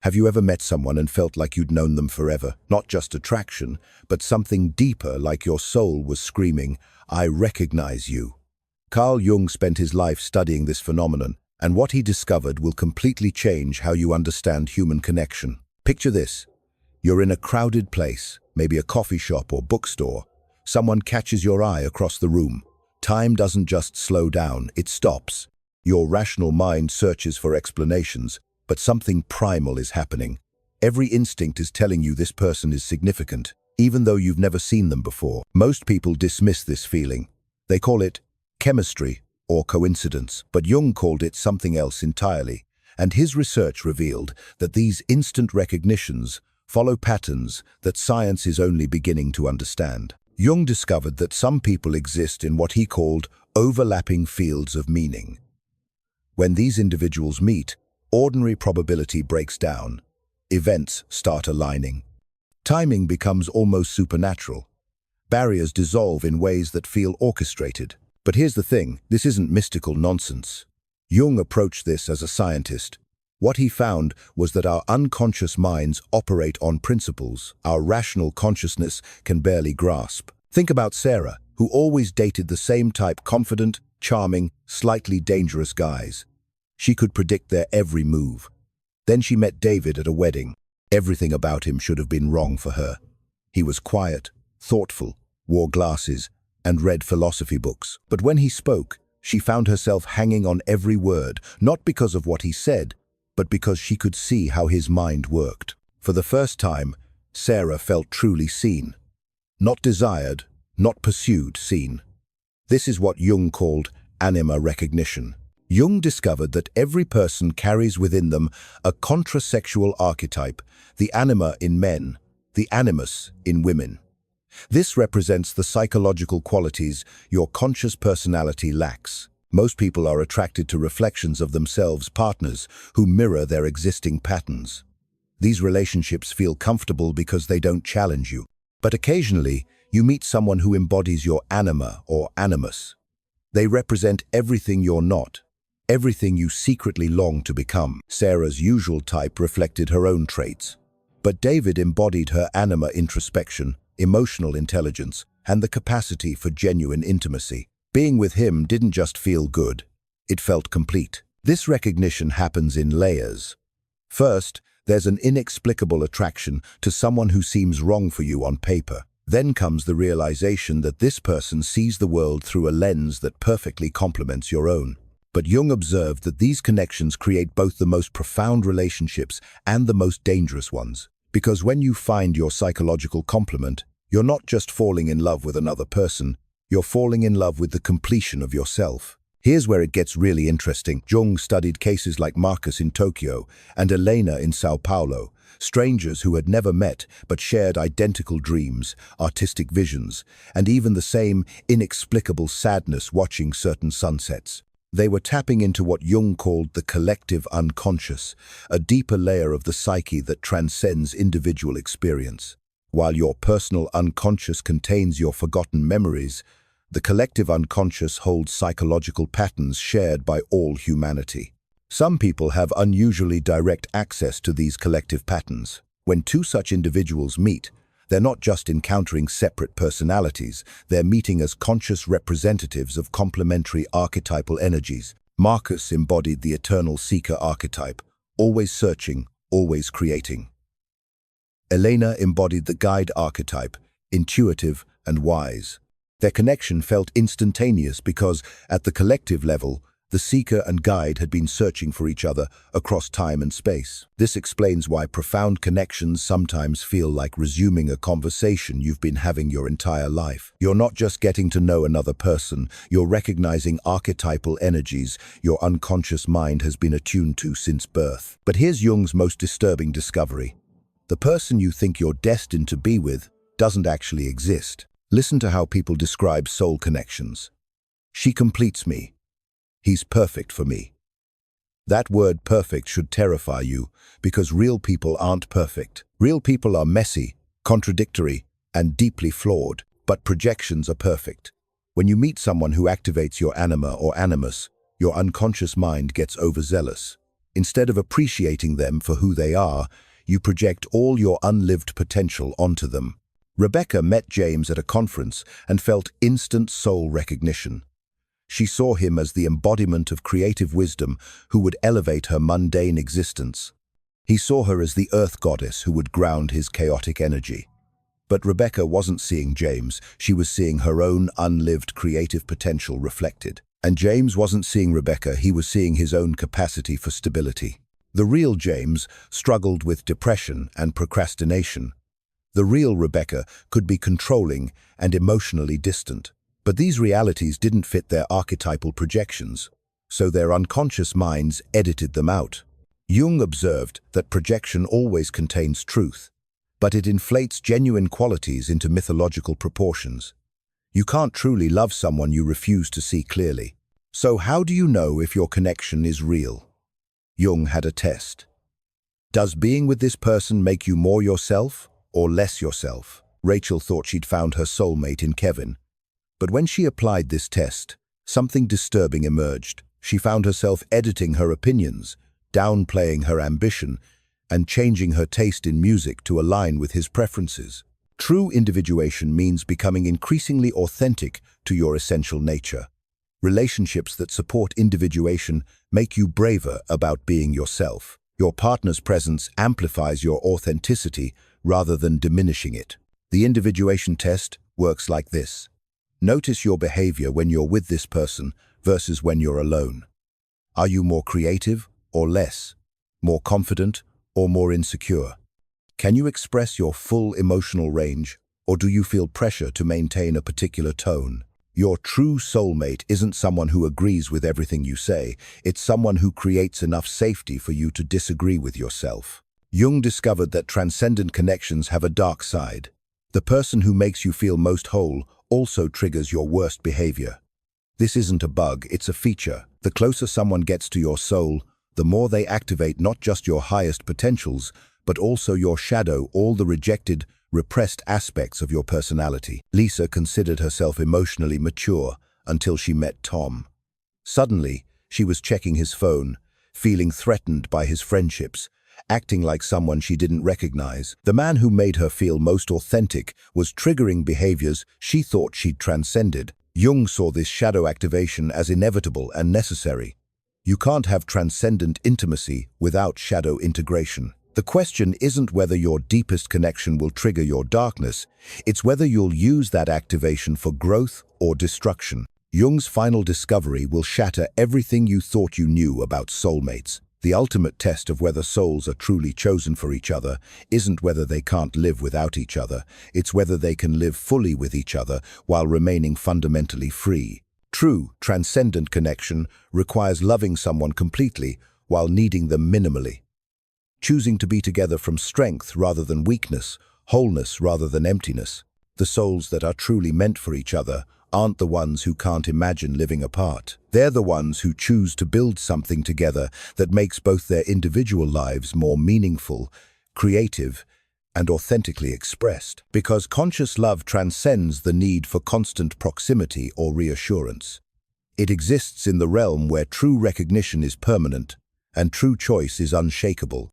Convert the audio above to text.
Have you ever met someone and felt like you'd known them forever? Not just attraction, but something deeper, like your soul was screaming, "I recognize you." Carl Jung spent his life studying this phenomenon, and what he discovered will completely change how you understand human connection. Picture this. You're in a crowded place, maybe a coffee shop or bookstore. Someone catches your eye across the room. Time doesn't just slow down, it stops. Your rational mind searches for explanations, but something primal is happening. Every instinct is telling you this person is significant, even though you've never seen them before. Most people dismiss this feeling. They call it chemistry or coincidence, but Jung called it something else entirely, and his research revealed that these instant recognitions follow patterns that science is only beginning to understand. Jung discovered that some people exist in what he called overlapping fields of meaning. When these individuals meet, ordinary probability breaks down. Events start aligning. Timing becomes almost supernatural. Barriers dissolve in ways that feel orchestrated. But here's the thing, this isn't mystical nonsense. Jung approached this as a scientist. What he found was that our unconscious minds operate on principles our rational consciousness can barely grasp. Think about Sarah, who always dated the same type: confident, charming, slightly dangerous guys. She could predict their every move. Then she met David at a wedding. Everything about him should have been wrong for her. He was quiet, thoughtful, wore glasses, and read philosophy books. But when he spoke, she found herself hanging on every word, not because of what he said, but because she could see how his mind worked. For the first time, Sarah felt truly seen. Not desired, not pursued, seen. This is what Jung called anima recognition. Jung discovered that every person carries within them a contrasexual archetype, the anima in men, the animus in women. This represents the psychological qualities your conscious personality lacks. Most people are attracted to reflections of themselves, partners who mirror their existing patterns. These relationships feel comfortable because they don't challenge you. But occasionally, you meet someone who embodies your anima or animus. They represent everything you're not, everything you secretly long to become. Sarah's usual type reflected her own traits, but David embodied her anima: introspection, emotional intelligence, and the capacity for genuine intimacy. Being with him didn't just feel good, it felt complete. This recognition happens in layers. First, there's an inexplicable attraction to someone who seems wrong for you on paper. Then comes the realization that this person sees the world through a lens that perfectly complements your own. But Jung observed that these connections create both the most profound relationships and the most dangerous ones. Because when you find your psychological complement, you're not just falling in love with another person, you're falling in love with the completion of yourself. Here's where it gets really interesting. Jung studied cases like Marcus in Tokyo and Elena in Sao Paulo, strangers who had never met but shared identical dreams, artistic visions, and even the same inexplicable sadness watching certain sunsets. They were tapping into what Jung called the collective unconscious, a deeper layer of the psyche that transcends individual experience. While your personal unconscious contains your forgotten memories, the collective unconscious holds psychological patterns shared by all humanity. Some people have unusually direct access to these collective patterns. When two such individuals meet, they're not just encountering separate personalities, they're meeting as conscious representatives of complementary archetypal energies. Marcus embodied the eternal seeker archetype, always searching, always creating. Elena embodied the guide archetype, intuitive and wise. Their connection felt instantaneous because, at the collective level, the seeker and guide had been searching for each other across time and space. This explains why profound connections sometimes feel like resuming a conversation you've been having your entire life. You're not just getting to know another person, you're recognizing archetypal energies your unconscious mind has been attuned to since birth. But here's Jung's most disturbing discovery. The person you think you're destined to be with doesn't actually exist. Listen to how people describe soul connections. She completes me. He's perfect for me. That word perfect should terrify you, because real people aren't perfect. Real people are messy, contradictory, and deeply flawed, but projections are perfect. When you meet someone who activates your anima or animus, your unconscious mind gets overzealous. Instead of appreciating them for who they are, you project all your unlived potential onto them. Rebecca met James at a conference and felt instant soul recognition. She saw him as the embodiment of creative wisdom who would elevate her mundane existence. He saw her as the earth goddess who would ground his chaotic energy. But Rebecca wasn't seeing James, she was seeing her own unlived creative potential reflected. And James wasn't seeing Rebecca, he was seeing his own capacity for stability. The real James struggled with depression and procrastination. The real Rebecca could be controlling and emotionally distant. But these realities didn't fit their archetypal projections, so their unconscious minds edited them out. Jung observed that projection always contains truth, but it inflates genuine qualities into mythological proportions. You can't truly love someone you refuse to see clearly. So how do you know if your connection is real? Jung had a test. Does being with this person make you more yourself or less yourself? Rachel thought she'd found her soulmate in Kevin. But when she applied this test, something disturbing emerged. She found herself editing her opinions, downplaying her ambition, and changing her taste in music to align with his preferences. True individuation means becoming increasingly authentic to your essential nature. Relationships that support individuation make you braver about being yourself. Your partner's presence amplifies your authenticity rather than diminishing it. The individuation test works like this. Notice your behavior when you're with this person versus when you're alone. Are you more creative or less? More confident or more insecure? Can you express your full emotional range, or do you feel pressure to maintain a particular tone? Your true soulmate isn't someone who agrees with everything you say, it's someone who creates enough safety for you to disagree with yourself. Jung discovered that transcendent connections have a dark side. The person who makes you feel most whole also triggers your worst behavior. This isn't a bug, it's a feature. The closer someone gets to your soul, the more they activate not just your highest potentials, but also your shadow, all the rejected, repressed aspects of your personality. Lisa considered herself emotionally mature until she met Tom. Suddenly, she was checking his phone, feeling threatened by his friendships, acting like someone she didn't recognize. The man who made her feel most authentic was triggering behaviors she thought she'd transcended. Jung saw this shadow activation as inevitable and necessary. You can't have transcendent intimacy without shadow integration. The question isn't whether your deepest connection will trigger your darkness, it's whether you'll use that activation for growth or destruction. Jung's final discovery will shatter everything you thought you knew about soulmates. The ultimate test of whether souls are truly chosen for each other isn't whether they can't live without each other, it's whether they can live fully with each other while remaining fundamentally free. True, transcendent connection requires loving someone completely while needing them minimally. Choosing to be together from strength rather than weakness, wholeness rather than emptiness. The souls that are truly meant for each other aren't the ones who can't imagine living apart. They're the ones who choose to build something together that makes both their individual lives more meaningful, creative, and authentically expressed. Because conscious love transcends the need for constant proximity or reassurance. It exists in the realm where true recognition is permanent and true choice is unshakable.